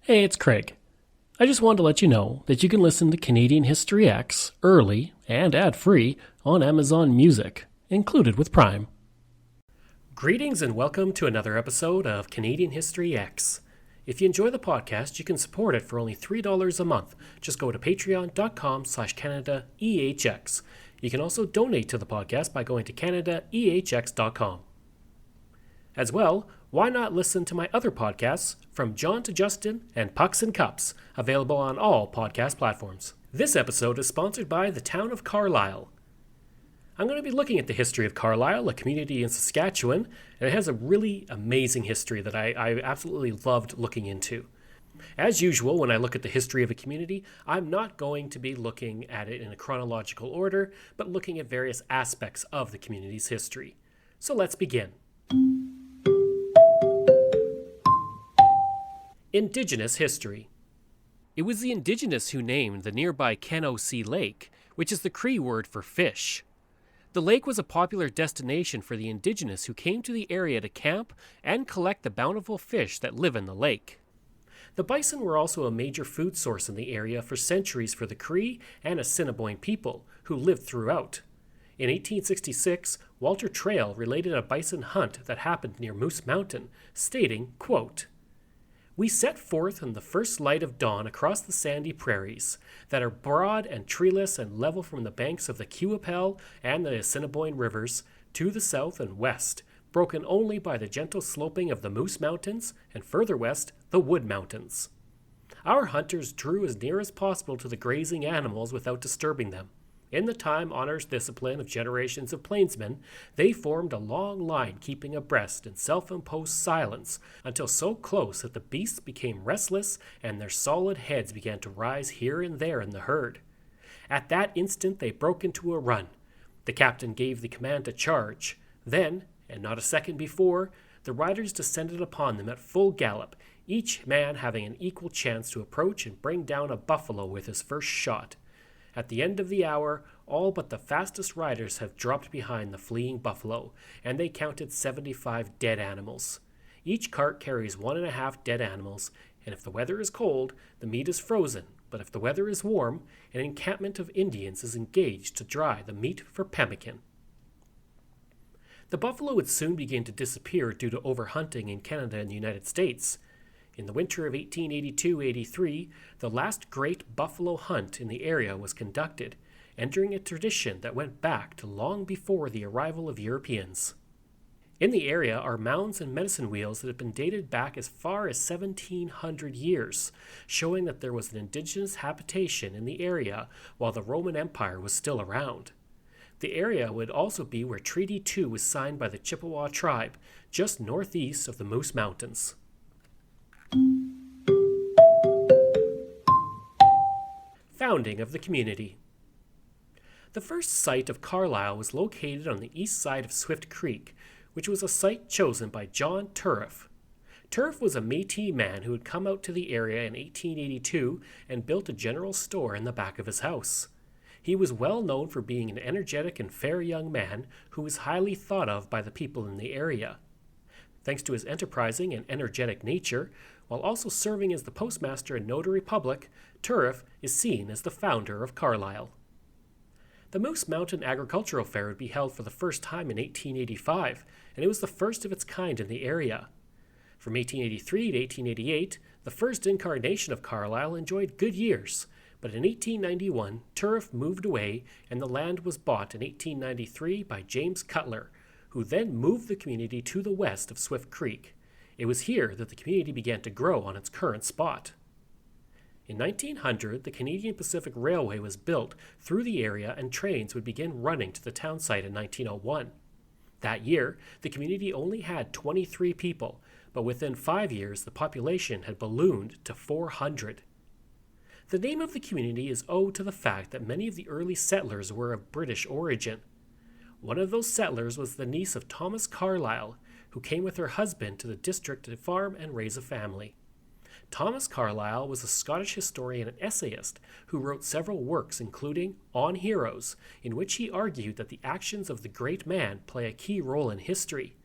Hey, it's Craig. I just wanted to let you know that you can listen to Canadian History X early and ad-free on Amazon Music, included with Prime. Greetings and welcome to another episode of Canadian History X. If you enjoy the podcast, you can support it for only $3 a month. Just go to patreon.com/CanadaEHX. You can also donate to the podcast by going to CanadaEHX.com. As well, why not listen to my other podcasts, From John to Justin and Pucks and Cups, available on all podcast platforms. This episode is sponsored by the town of Carlyle. I'm going to be looking at the history of Carlyle, a community in Saskatchewan, and it has a really amazing history that I absolutely loved looking into. As usual, when I look at the history of a community, I'm not going to be looking at it in a chronological order, but looking at various aspects of the community's history. So let's begin. Indigenous history. It was the Indigenous who named the nearby Can-O-See Lake, which is the Cree word for fish. The lake was a popular destination for the Indigenous who came to the area to camp and collect the bountiful fish that live in the lake. The bison were also a major food source in the area for centuries for the Cree and Assiniboine people, who lived throughout. In 1866, Walter Trail related a bison hunt that happened near Moose Mountain, stating, quote, "We set forth in the first light of dawn across the sandy prairies that are broad and treeless and level from the banks of the Qu'Appelle and the Assiniboine rivers to the south and west, broken only by the gentle sloping of the Moose Mountains and further west the Wood Mountains. Our hunters drew as near as possible to the grazing animals without disturbing them. In the time-honored discipline of generations of plainsmen, they formed a long line keeping abreast in self-imposed silence until so close that the beasts became restless and their solid heads began to rise here and there in the herd. At that instant they broke into a run. The captain gave the command to charge. Then, and not a second before, the riders descended upon them at full gallop, each man having an equal chance to approach and bring down a buffalo with his first shot. At the end of the hour, all but the fastest riders have dropped behind the fleeing buffalo, and they counted 75 dead animals. Each cart carries 1.5 dead animals, and if the weather is cold, the meat is frozen, but if the weather is warm, an encampment of Indians is engaged to dry the meat for pemmican." The buffalo would soon begin to disappear due to overhunting in Canada and the United States. In the winter of 1882-83, the last great buffalo hunt in the area was conducted, entering a tradition that went back to long before the arrival of Europeans. In the area are mounds and medicine wheels that have been dated back as far as 1700 years, showing that there was an indigenous habitation in the area while the Roman Empire was still around. The area would also be where Treaty 2 was signed by the Chippewa tribe, just northeast of the Moose Mountains. Founding of the community. The first site of Carlyle was located on the east side of Swift Creek, which was a site chosen by John Turriff. Turriff was a Métis man who had come out to the area in 1882 and built a general store in the back of his house. He was well known for being an energetic and fair young man who was highly thought of by the people in the area. Thanks to his enterprising and energetic nature, while also serving as the postmaster and notary public, Turriff is seen as the founder of Carlyle. The Moose Mountain Agricultural Fair would be held for the first time in 1885, and it was the first of its kind in the area. From 1883 to 1888, the first incarnation of Carlyle enjoyed good years, but in 1891, Turriff moved away and the land was bought in 1893 by James Cutler, who then moved the community to the west of Swift Creek. It was here that the community began to grow on its current spot. In 1900, the Canadian Pacific Railway was built through the area and trains would begin running to the town site in 1901. That year, the community only had 23 people, but within 5 years the population had ballooned to 400. The name of the community is owed to the fact that many of the early settlers were of British origin. One of those settlers was the niece of Thomas Carlyle, who came with her husband to the district to farm and raise a family. Thomas Carlyle was a Scottish historian and essayist who wrote several works including On Heroes, in which he argued that the actions of the great man play a key role in history.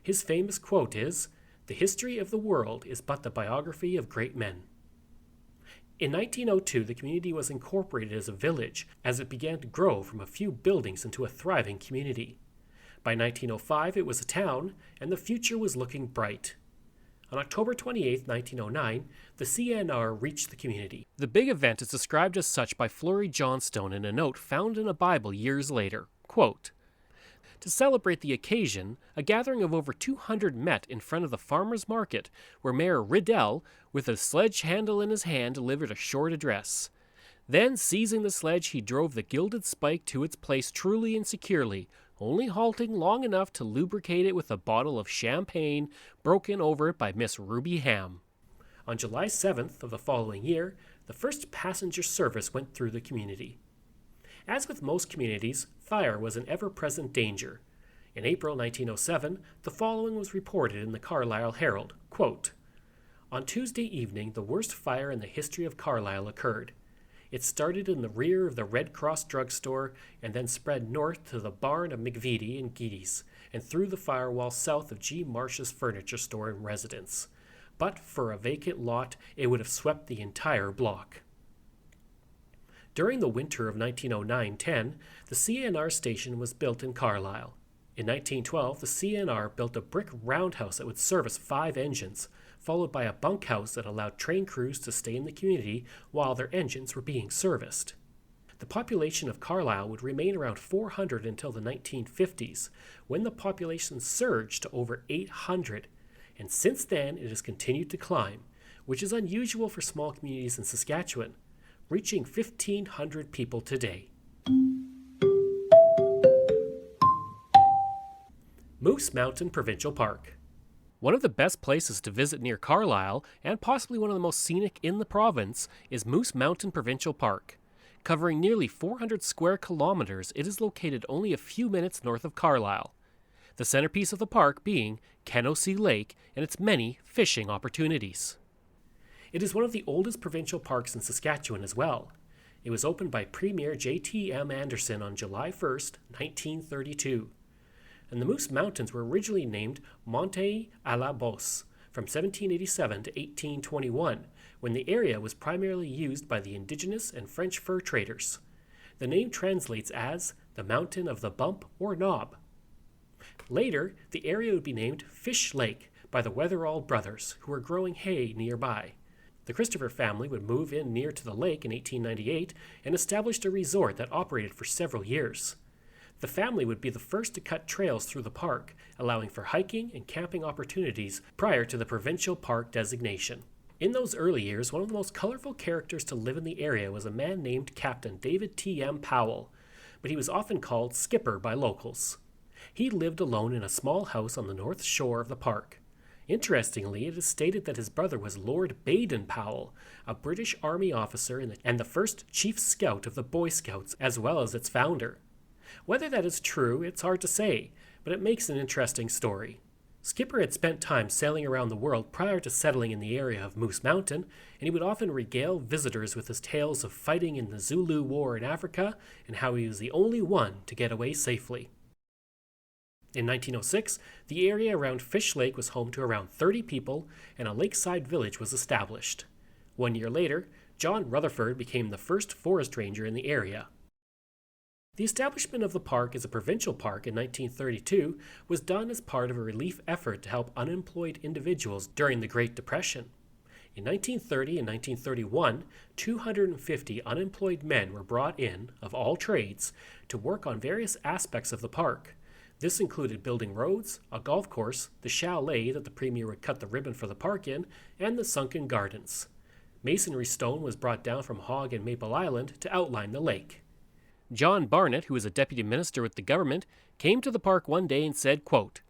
His famous quote is, "The history of the world is but the biography of great men." In 1902, the community was incorporated as a village as it began to grow from a few buildings into a thriving community. By 1905, it was a town, and the future was looking bright. On October 28, 1909, the CNR reached the community. The big event is described as such by Fleury Johnstone in a note found in a Bible years later. Quote, "To celebrate the occasion, a gathering of over 200 met in front of the farmers' market, where Mayor Riddell, with a sledge handle in his hand, delivered a short address. Then, seizing the sledge, he drove the gilded spike to its place truly and securely, only halting long enough to lubricate it with a bottle of champagne broken over it by Miss Ruby Ham." On July 7th of the following year, the first passenger service went through the community. As with most communities, fire was an ever-present danger. In April 1907, the following was reported in the Carlyle Herald, quote, "On Tuesday evening, the worst fire in the history of Carlyle occurred. It started in the rear of the Red Cross drugstore and then spread north to the barn of McVitie and Geedy's and through the firewall south of G. Marsh's furniture store and residence. But for a vacant lot, it would have swept the entire block." During the winter of 1909-10, the CNR station was built in Carlyle. In 1912, the CNR built a brick roundhouse that would service 5 engines, followed by a bunkhouse that allowed train crews to stay in the community while their engines were being serviced. The population of Carlyle would remain around 400 until the 1950s, when the population surged to over 800, and since then it has continued to climb, which is unusual for small communities in Saskatchewan, reaching 1,500 people today. Moose Mountain Provincial Park. One of the best places to visit near Carlyle, and possibly one of the most scenic in the province, is Moose Mountain Provincial Park. Covering nearly 400 square kilometers, it is located only a few minutes north of Carlyle. The centerpiece of the park being Kenosee Lake and its many fishing opportunities. It is one of the oldest provincial parks in Saskatchewan as well. It was opened by Premier J.T.M. Anderson on July 1st, 1932. And the Moose Mountains were originally named Monte à la Bosse from 1787 to 1821, when the area was primarily used by the Indigenous and French fur traders. The name translates as the Mountain of the Bump or Knob. Later, the area would be named Fish Lake by the Weatherall brothers, who were growing hay nearby. The Christopher family would move in near to the lake in 1898 and established a resort that operated for several years. The family would be the first to cut trails through the park, allowing for hiking and camping opportunities prior to the provincial park designation. In those early years, one of the most colorful characters to live in the area was a man named Captain David T.M. Powell, but he was often called Skipper by locals. He lived alone in a small house on the north shore of the park. Interestingly, it is stated that his brother was Lord Baden Powell, a British Army officer and the first Chief Scout of the Boy Scouts, as well as its founder. Whether that is true, it's hard to say, but it makes an interesting story. Skipper had spent time sailing around the world prior to settling in the area of Moose Mountain, and he would often regale visitors with his tales of fighting in the Zulu War in Africa and how he was the only one to get away safely. In 1906, the area around Fish Lake was home to around 30 people, and a lakeside village was established. 1 year later, John Rutherford became the first forest ranger in the area. The establishment of the park as a provincial park in 1932 was done as part of a relief effort to help unemployed individuals during the Great Depression. In 1930 and 1931, 250 unemployed men were brought in, of all trades, to work on various aspects of the park. This included building roads, a golf course, the chalet that the Premier would cut the ribbon for the park in, and the sunken gardens. Masonry stone was brought down from Hog and Maple Island to outline the lake. John Barnett, who was a deputy minister with the government, came to the park one day and said, quote,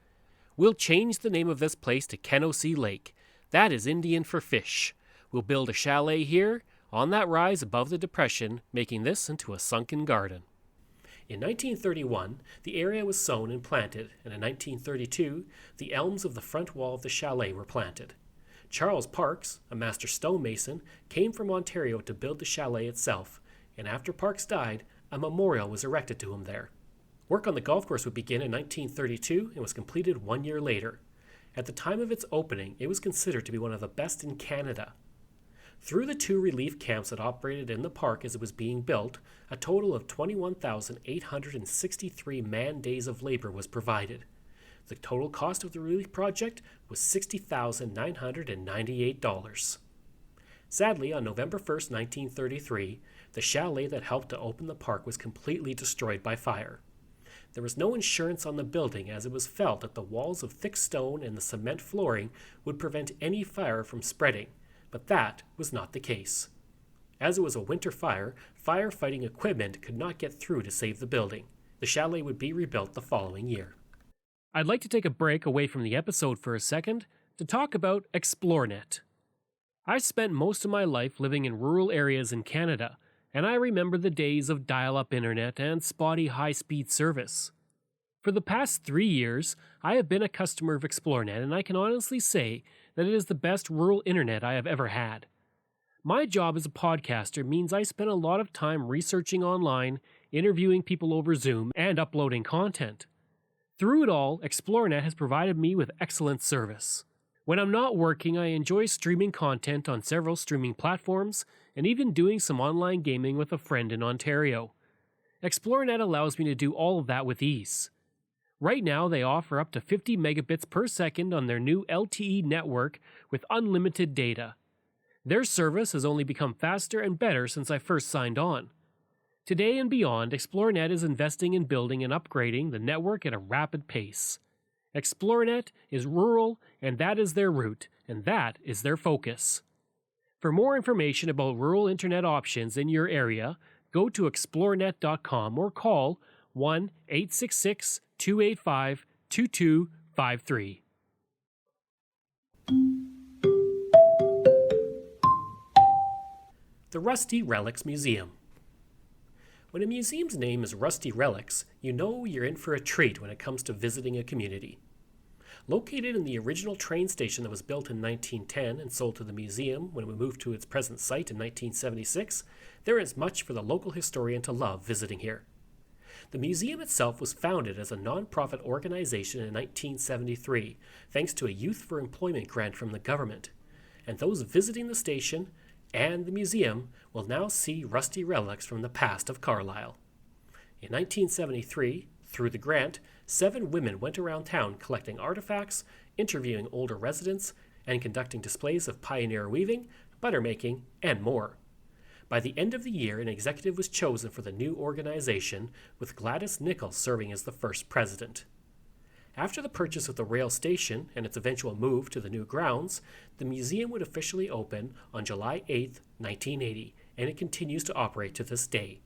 "We'll change the name of this place to Kenosee Lake. That is Indian for fish. We'll build a chalet here, on that rise above the depression, making this into a sunken garden." In 1931, the area was sown and planted, and in 1932, the elms of the front wall of the chalet were planted. Charles Parks, a master stonemason, came from Ontario to build the chalet itself, and after Parks died, a memorial was erected to him there. Work on the golf course would begin in 1932 and was completed 1 year later. At the time of its opening, it was considered to be one of the best in Canada. Through the 2 relief camps that operated in the park as it was being built, a total of 21,863 man-days of labor was provided. The total cost of the relief project was $60,998. Sadly, on November 1, 1933, the chalet that helped to open the park was completely destroyed by fire. There was no insurance on the building, as it was felt that the walls of thick stone and the cement flooring would prevent any fire from spreading, but that was not the case. As it was a winter fire, firefighting equipment could not get through to save the building. The chalet would be rebuilt the following year. I'd like to take a break away from the episode for a second to talk about ExploreNet. I've spent most of my life living in rural areas in Canada, and I remember the days of dial-up internet and spotty high-speed service. For the past 3 years, I have been a customer of ExploreNet, and I can honestly say that it is the best rural internet I have ever had. My job as a podcaster means I spend a lot of time researching online, interviewing people over Zoom, and uploading content. Through it all, ExploreNet has provided me with excellent service. When I'm not working, I enjoy streaming content on several streaming platforms and even doing some online gaming with a friend in Ontario. ExploreNet allows me to do all of that with ease. Right now, they offer up to 50 megabits per second on their new LTE network with unlimited data. Their service has only become faster and better since I first signed on. Today and beyond, ExploreNet is investing in building and upgrading the network at a rapid pace. ExploreNet is rural, and that is their route, and that is their focus. For more information about rural internet options in your area, go to explorenet.com or call 1-866-285-2253. The Rusty Relics Museum. When a museum's name is Rusty Relics, you know you're in for a treat when it comes to visiting a community. Located in the original train station that was built in 1910 and sold to the museum when it moved to its present site in 1976, there is much for the local historian to love visiting here. The museum itself was founded as a non-profit organization in 1973, thanks to a Youth for Employment grant from the government, and those visiting the station and the museum will now see rusty relics from the past of Carlyle. In 1973, through the grant, 7 women went around town collecting artifacts, interviewing older residents, and conducting displays of pioneer weaving, butter making, and more. By the end of the year, an executive was chosen for the new organization, with Gladys Nichols serving as the first president. After the purchase of the rail station and its eventual move to the new grounds, the museum would officially open on July 8, 1980, and it continues to operate to this day.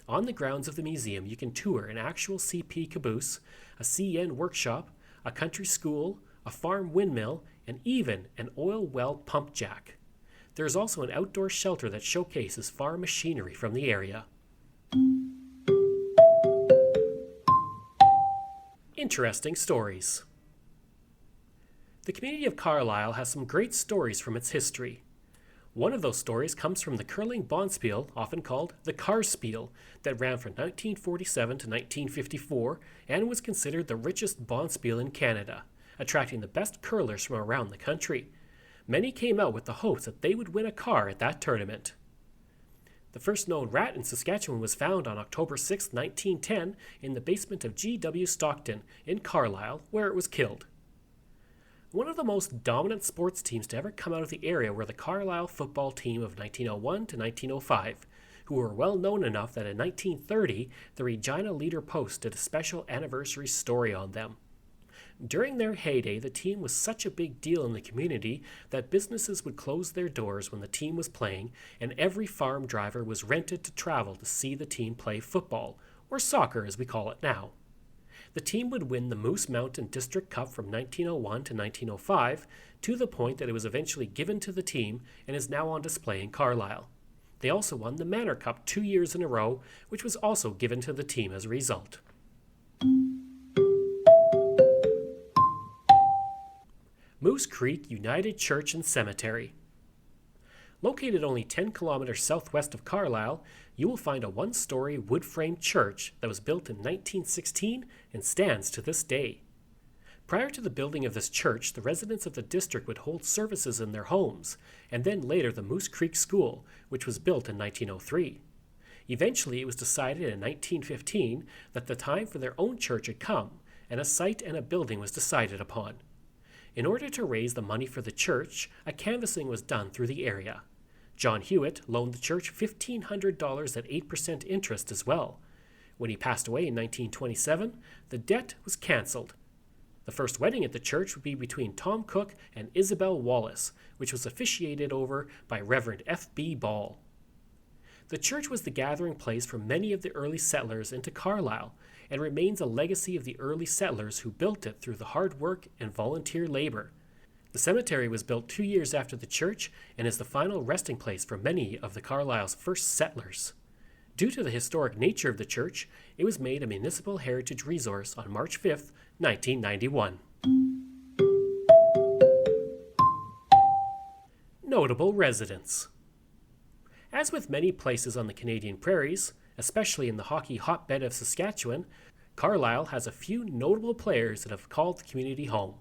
On the grounds of the museum, you can tour an actual CP caboose, a CN workshop, a country school, a farm windmill, and even an oil well pump jack. There is also an outdoor shelter that showcases farm machinery from the area. Interesting stories. The community of Carlyle has some great stories from its history. One of those stories comes from the curling bonspiel, often called the Carspiel, that ran from 1947 to 1954 and was considered the richest bonspiel in Canada, attracting the best curlers from around the country. Many came out with the hopes that they would win a car at that tournament. The first known rat in Saskatchewan was found on October 6, 1910, in the basement of G.W. Stockton in Carlyle, where it was killed. One of the most dominant sports teams to ever come out of the area were the Carlyle football team of 1901 to 1905, who were well known enough that in 1930, the Regina Leader Post did a special anniversary story on them. During their heyday, the team was such a big deal in the community that businesses would close their doors when the team was playing, and every farm driver was rented to travel to see the team play football, or soccer as we call it now. The team would win the Moose Mountain District Cup from 1901 to 1905, to the point that it was eventually given to the team and is now on display in Carlyle. They also won the Manor Cup 2 years in a row, which was also given to the team as a result. Moose Creek United Church and Cemetery. Located only 10 kilometers southwest of Carlyle, you will find a one-story wood-framed church that was built in 1916 and stands to this day. Prior to the building of this church, the residents of the district would hold services in their homes, and then later the Moose Creek School, which was built in 1903. Eventually, it was decided in 1915 that the time for their own church had come, and a site and a building was decided upon. In order to raise the money for the church, a canvassing was done through the area. John Hewitt loaned the church $1,500 at 8% interest as well. When he passed away in 1927, the debt was cancelled. The first wedding at the church would be between Tom Cook and Isabel Wallace, which was officiated over by Reverend F.B. Ball. The church was the gathering place for many of the early settlers into Carlyle, and remains a legacy of the early settlers who built it through the hard work and volunteer labor. The cemetery was built 2 years after the church and is the final resting place for many of the Carlyle's first settlers. Due to the historic nature of the church, it was made a municipal heritage resource on March 5, 1991. Notable residents. As with many places on the Canadian prairies, especially in the hockey hotbed of Saskatchewan, Carlyle has a few notable players that have called the community home.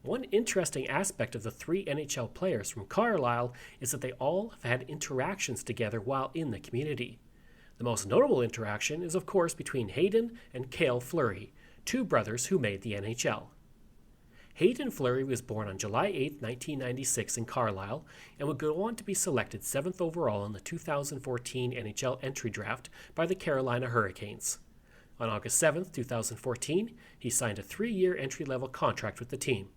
One interesting aspect of the 3 NHL players from Carlyle is that they all have had interactions together while in the community. The most notable interaction is of course between Hayden and Cale Fleury, 2 brothers who made the NHL. Hayden Fleury was born on July 8, 1996 in Carlyle, and would go on to be selected 7th overall in the 2014 NHL entry draft by the Carolina Hurricanes. On August 7, 2014, he signed a 3-year entry-level contract with the team.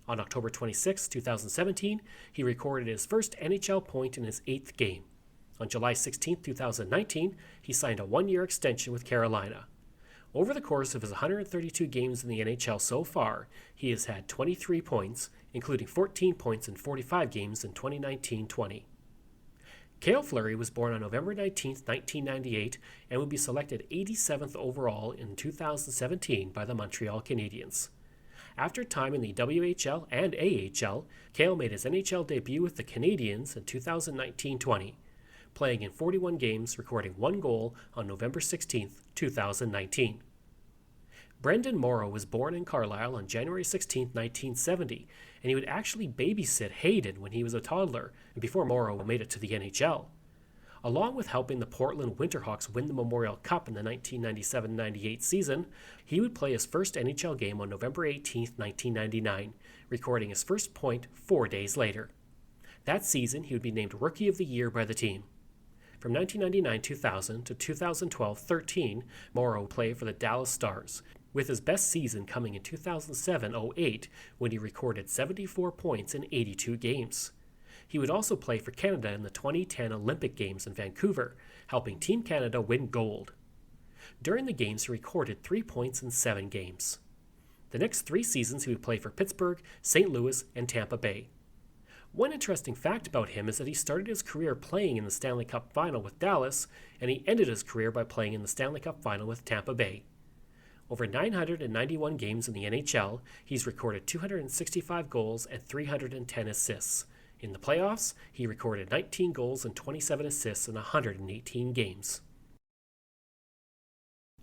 On October 26, 2017, he recorded his first NHL point in his 8th game. On July 16, 2019, he signed a 1-year extension with Carolina. Over the course of his 132 games in the NHL so far, he has had 23 points, including 14 points in 45 games in 2019-20. Cale Fleury was born on November 19, 1998, and would be selected 87th overall in 2017 by the Montreal Canadiens. After time in the WHL and AHL, Cale made his NHL debut with the Canadiens in 2019-20, playing in 41 games, recording 1 goal on November 16, 2019. Brendan Morrow was born in Carlyle on January 16, 1970, and he would actually babysit Hayden when he was a toddler and before Morrow made it to the NHL. Along with helping the Portland Winterhawks win the Memorial Cup in the 1997-98 season, he would play his first NHL game on November 18, 1999, recording his first point 4 days later. That season, he would be named Rookie of the Year by the team. From 1999-2000 to 2012-13, Morrow played for the Dallas Stars, with his best season coming in 2007-08 when he recorded 74 points in 82 games. He would also play for Canada in the 2010 Olympic Games in Vancouver, helping Team Canada win gold. During the games, he recorded 3 points in 7 games. The next 3 seasons, he would play for Pittsburgh, St. Louis, and Tampa Bay. One interesting fact about him is that he started his career playing in the Stanley Cup Final with Dallas, and he ended his career by playing in the Stanley Cup Final with Tampa Bay. Over 991 games in the NHL, he's recorded 265 goals and 310 assists. In the playoffs, he recorded 19 goals and 27 assists in 118 games.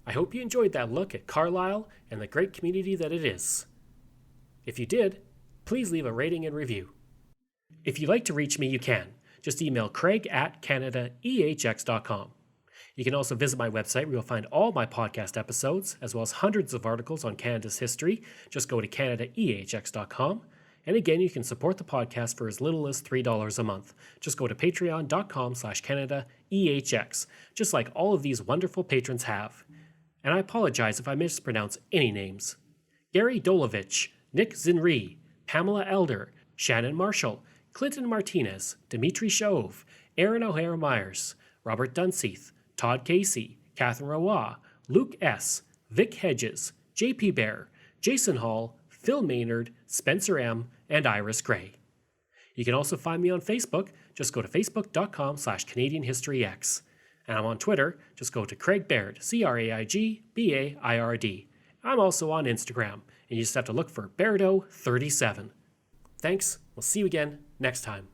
I hope you enjoyed that look at Carlyle and the great community that it is. If you did, please leave a rating and review. If you'd like to reach me, you can. Just email craig@canadaehx.com. You can also visit my website where you'll find all my podcast episodes, as well as hundreds of articles on Canada's history. Just go to canadaehx.com. And again, you can support the podcast for as little as $3 a month. Just go to patreon.com/CanadaEHX, just like all of these wonderful patrons have. And I apologize if I mispronounce any names. Gary Dolovich, Nick Zinri, Pamela Elder, Shannon Marshall, Clinton Martinez, Dimitri Shove, Aaron O'Hara Myers, Robert Dunseith, Todd Casey, Catherine Roy, Luke S., Vic Hedges, J.P. Bear, Jason Hall, Phil Maynard, Spencer M., and Iris Gray. You can also find me on Facebook. Just go to facebook.com/CanadianHistoryX. And I'm on Twitter. Just go to Craig Baird, CraigBaird. I'm also on Instagram, and you just have to look for Bairdo37. Thanks. We'll see you again next time.